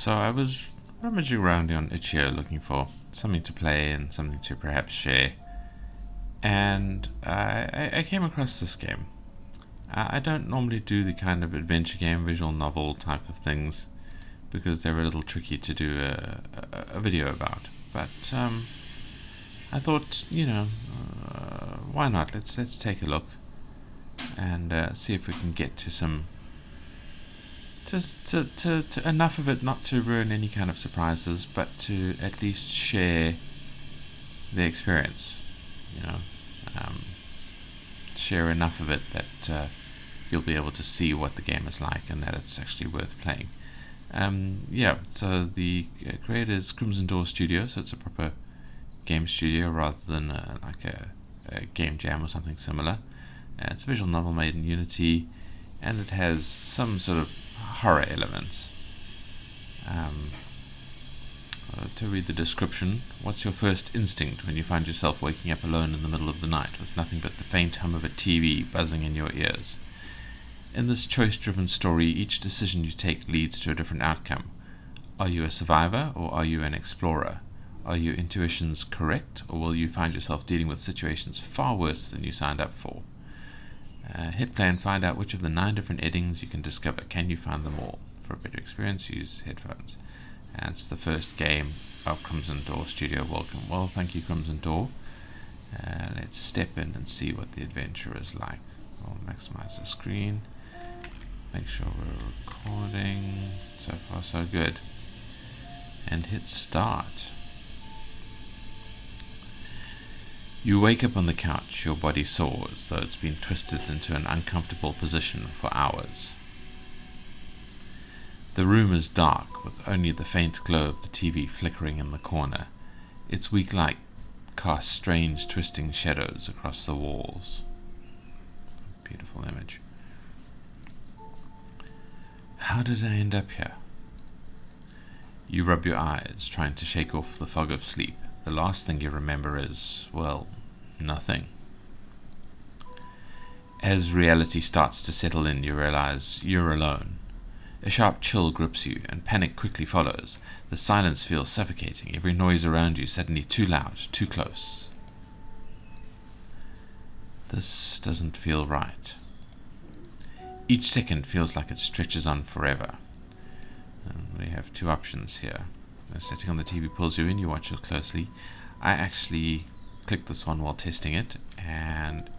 So I was rummaging around on Itchio looking for something to play and something to perhaps share, and I came across this game. I don't normally do the kind of adventure game, visual novel type of things because they're a little tricky to do a video about. But I thought, why not? Let's take a look and see if we can get to some just to enough of it not to ruin any kind of surprises, but to at least share the experience. You know, um, share enough of it that you'll be able to see what the game is like and that it's actually worth playing. So the creator is Crimson Door Studio, so it's a proper game studio rather than like a game jam or something similar. It's a visual novel made in Unity, and it has some sort of horror elements. To read the description, what's your first instinct when you find yourself waking up alone in the middle of the night with nothing but the faint hum of a TV buzzing in your ears? In this choice-driven story, each decision you take leads to a different outcome. Are you a survivor or are you an explorer? Are your intuitions correct, or will you find yourself dealing with situations far worse than you signed up for? Hit play and find out which of the 9 different endings you can discover. Can you find them all? For a better experience, use headphones. And it's the first game of Crimson Door Studio. Welcome. Well, thank you, Crimson Door. Let's step in and see what the adventure is like. I'll maximize the screen. Make sure we're recording. So far, so good. And hit start. You wake up on the couch, your body sore as though it's been twisted into an uncomfortable position for hours. The room is dark, with only the faint glow of the TV flickering in the corner. Its weak light casts strange, twisting shadows across the walls. Beautiful image. How did I end up here? You rub your eyes, trying to shake off the fog of sleep. The last thing you remember is, well, nothing. As reality starts to settle in, you realize you're alone. A sharp chill grips you, and panic quickly follows. The silence feels suffocating, every noise around you suddenly too loud, too close. This doesn't feel right. Each second feels like it stretches on forever. And we have 2 options here. The setting on the TV pulls you in, you watch it closely. I actually clicked this one while testing it, and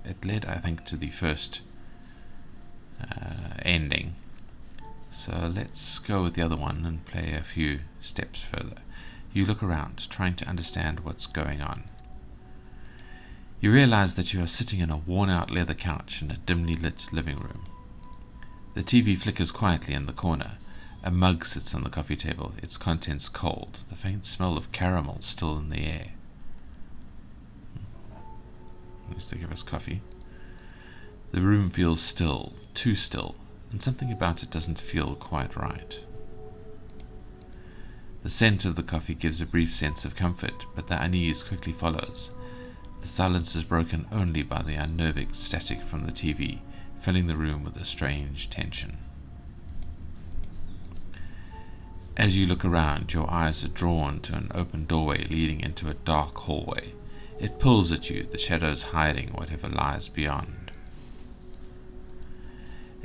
it led, I think, to the first ending. So let's go with the other one and play a few steps further. You look around, trying to understand what's going on. You realize that you are sitting in a worn-out leather couch in a dimly lit living room. The TV flickers quietly in the corner. A mug sits on the coffee table, its contents cold, the faint smell of caramel still in the air. At least they give us coffee. The room feels still, too still, and something about it doesn't feel quite right. The scent of the coffee gives a brief sense of comfort, but the unease quickly follows. The silence is broken only by the unnerving static from the TV, filling the room with a strange tension. As you look around, your eyes are drawn to an open doorway leading into a dark hallway. It pulls at you, the shadows hiding whatever lies beyond.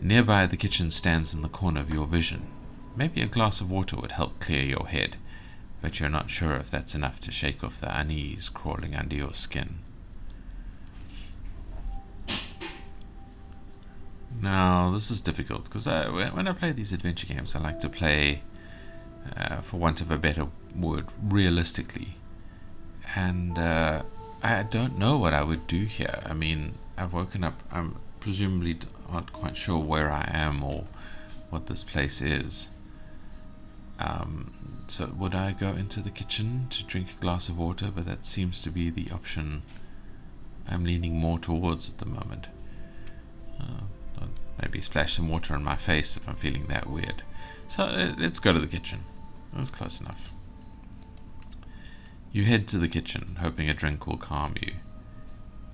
Nearby, the kitchen stands in the corner of your vision. Maybe a glass of water would help clear your head, but you're not sure if that's enough to shake off the unease crawling under your skin. Now, this is difficult, because when I play these adventure games, I like to play, for want of a better word, realistically. And I don't know what I would do here. I mean, I've woken up, I'm presumably not quite sure where I am or what this place is. So would I go into the kitchen to drink a glass of water? But that seems to be the option I'm leaning more towards at the moment. Maybe splash some water on my face if I'm feeling that weird. So let's go to the kitchen. That's close enough. You head to the kitchen, hoping a drink will calm you.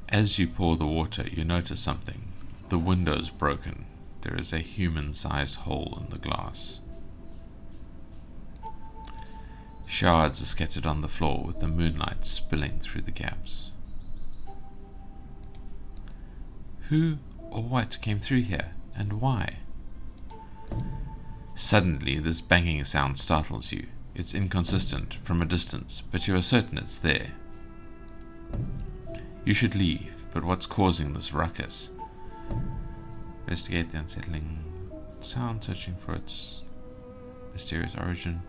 As you pour the water, you notice something. The window's broken. There is a human-sized hole in the glass. Shards are scattered on the floor with the moonlight spilling through the gaps. Who or what came through here, and why? Suddenly, this banging sound startles you. It's inconsistent from a distance, but you are certain it's there. You should leave, but what's causing this ruckus? Investigate the unsettling sound, searching for its mysterious origin.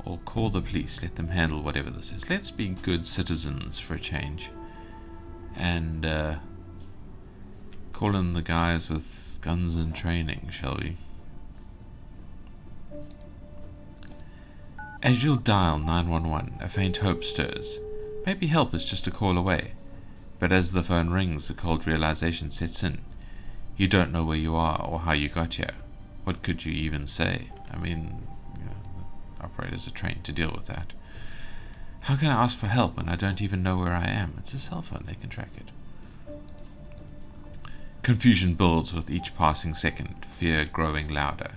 Or call the police, let them handle whatever this is. Let's be good citizens for a change. And call in the guys with guns and training, shall we? As you'll dial 911, a faint hope stirs. Maybe help is just a call away. But as the phone rings, the cold realization sets in. You don't know where you are or how you got here. What could you even say? I mean, the operators are trained to deal with that. How can I ask for help when I don't even know where I am? It's a cell phone, they can track it. Confusion builds with each passing second, fear growing louder.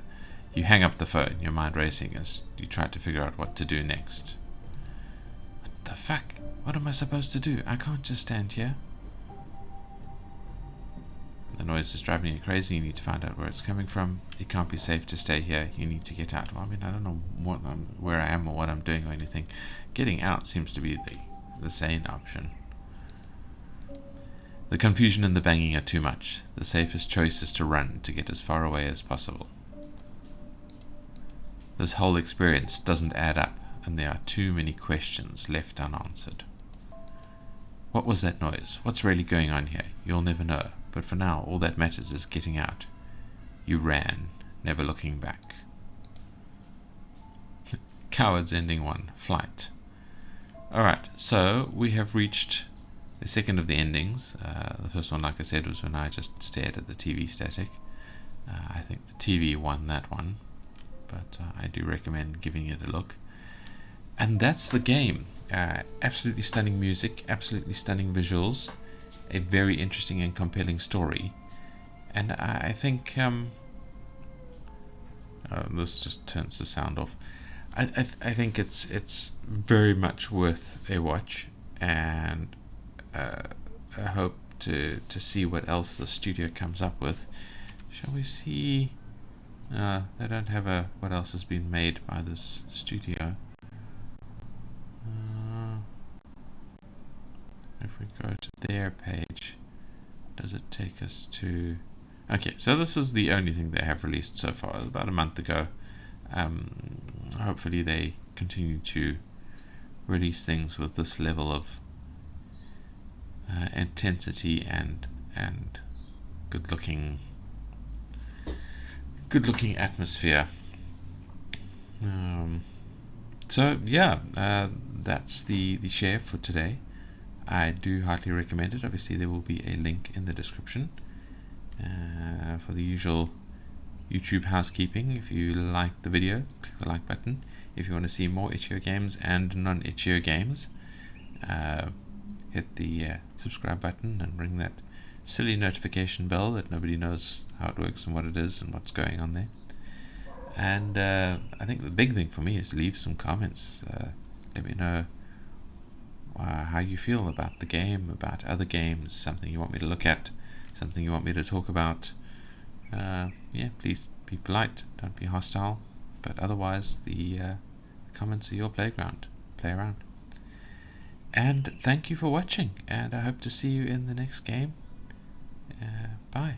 You hang up the phone, your mind racing as you try to figure out what to do next. What the fuck? What am I supposed to do? I can't just stand here. The noise is driving you crazy. You need to find out where it's coming from. It can't be safe to stay here. You need to get out. Well, I mean, I don't know where I am or what I'm doing or anything. Getting out seems to be the sane option. The confusion and the banging are too much. The safest choice is to run to get as far away as possible. This whole experience doesn't add up, and there are too many questions left unanswered. What was that noise? What's really going on here? You'll never know, but for now, all that matters is getting out. You ran, never looking back. Cowards ending 1, flight. Alright, so we have reached the second of the endings. The first one, like I said, was when I just stared at the TV static. I think the TV won that one, but I do recommend giving it a look. And that's the game. Absolutely stunning music, absolutely stunning visuals, a very interesting and compelling story. And I think this just turns the sound off. I think it's very much worth a watch, and I hope to see what else the studio comes up with. Shall we see? They don't have what else has been made by this studio. If we go to their page, does it take us to... Okay, so this is the only thing they have released so far. It was about a month ago. Hopefully they continue to release things with this level of intensity and good-looking atmosphere. So yeah, that's the share for today. I do highly recommend it. Obviously there will be a link in the description for the usual YouTube housekeeping. If you like the video, click the like button. If you want to see more Itchio games and non-Itchio games, hit the subscribe button and ring that silly notification bell that nobody knows how it works and what it is and what's going on there. And I think the big thing for me is leave some comments. Let me know how you feel about the game, about other games, something you want me to look at, something you want me to talk about. Yeah, please be polite, don't be hostile, but otherwise the comments are your playground. Play around. And thank you for watching, and I hope to see you in the next game. Bye.